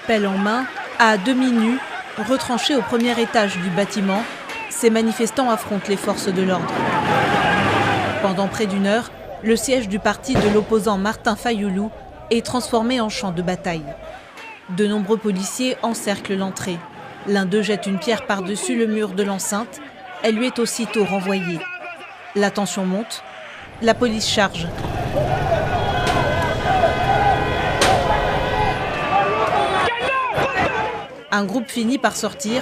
Pelle en main, à demi nus, retranchés au premier étage du bâtiment, ces manifestants affrontent les forces de l'ordre. Pendant près d'une heure, le siège du parti de l'opposant Martin Fayoulou est transformé en champ de bataille. De nombreux policiers encerclent l'entrée. L'un d'eux jette une pierre par-dessus le mur de l'enceinte. Elle lui est aussitôt renvoyée. La tension monte. La police charge. Un groupe finit par sortir.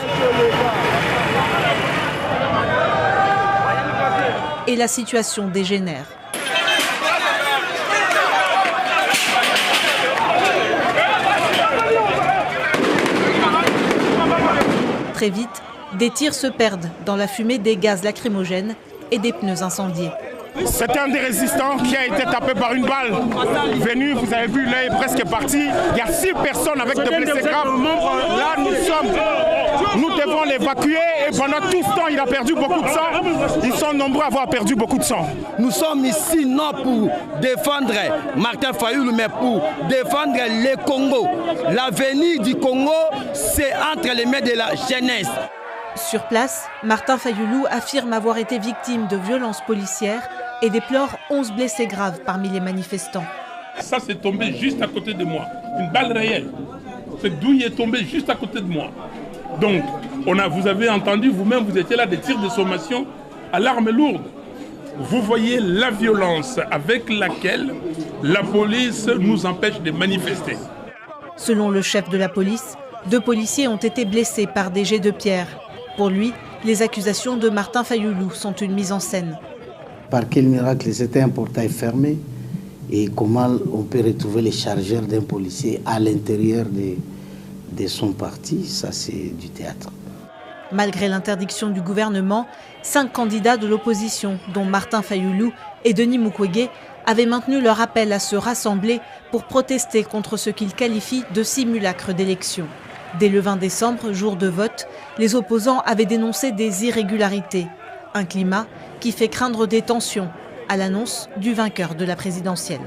Et la situation dégénère. Très vite, des tirs se perdent dans la fumée des gaz lacrymogènes et des pneus incendiés. C'est un des résistants qui a été tapé par une balle. Venu, vous avez vu, l'œil est presque parti. Il y a 6 personnes avec des blessés graves. Là, nous devons l'évacuer et pendant tout ce temps, il a perdu beaucoup de sang. Ils sont nombreux à avoir perdu beaucoup de sang. Nous sommes ici non pour défendre Martin Fayoulou, mais pour défendre le Congo. L'avenir du Congo, c'est entre les mains de la jeunesse. Sur place, Martin Fayoulou affirme avoir été victime de violences policières et déplore 11 blessés graves parmi les manifestants. Ça, c'est tombé juste à côté de moi. Une balle réelle. Cette douille est tombée juste à côté de moi. Donc, vous avez entendu, vous-même, vous étiez là, des tirs de sommation à l'arme lourde. Vous voyez la violence avec laquelle la police nous empêche de manifester. Selon le chef de la police, 2 policiers ont été blessés par des jets de pierre. Pour lui, les accusations de Martin Fayoulou sont une mise en scène. Par quel miracle c'était un portail fermé et comment on peut retrouver les chargeurs d'un policier à l'intérieur de son parti, ça c'est du théâtre. Malgré l'interdiction du gouvernement, 5 candidats de l'opposition, dont Martin Fayoulou et Denis Mukwege, avaient maintenu leur appel à se rassembler pour protester contre ce qu'ils qualifient de simulacre d'élection. Dès le 20 décembre, jour de vote, les opposants avaient dénoncé des irrégularités. Un climat qui fait craindre des tensions à l'annonce du vainqueur de la présidentielle.